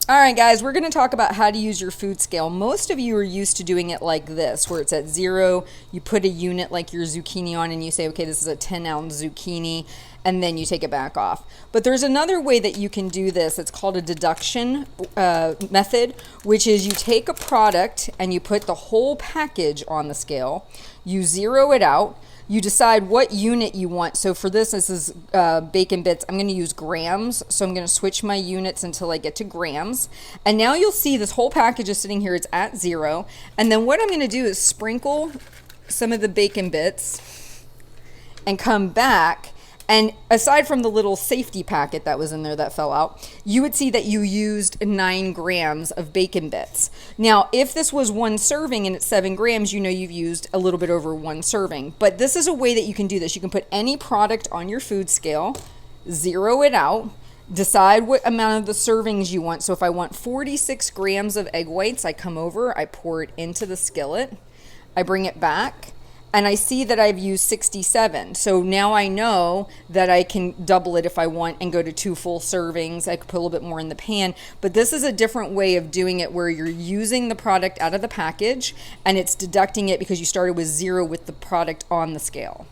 All right, guys, we're going to talk about how to use your food scale. Most of you are used to doing it like this, where it's at 0, you put a unit like your zucchini on, and you say, okay, this is a 10-ounce zucchini, and then you take it back off. But there's another way that you can do this. It's called a deduction method, which is you take a product and you put the whole package on the scale, you zero it out, you decide what unit you want. So for this is bacon bits. I'm going to use grams. So I'm going to switch my units until I get to grams. And now you'll see this whole package is sitting here. It's at 0. And then what I'm going to do is sprinkle some of the bacon bits and come back. And aside from the little safety packet that was in there that fell out, you would see that you used 9 grams of bacon bits. Now, if this was 1 serving and it's 7 grams, you know you've used a little bit over 1 serving. But this is a way that you can do this. You can put any product on your food scale, zero it out, decide what amount of the servings you want. So if I want 46 grams of egg whites, I come over, I pour it into the skillet, I bring it back, and I see that I've used 67. So now I know that I can double it if I want and go to 2 full servings. I could put a little bit more in the pan. But this is a different way of doing it where you're using the product out of the package and it's deducting it because you started with 0 with the product on the scale.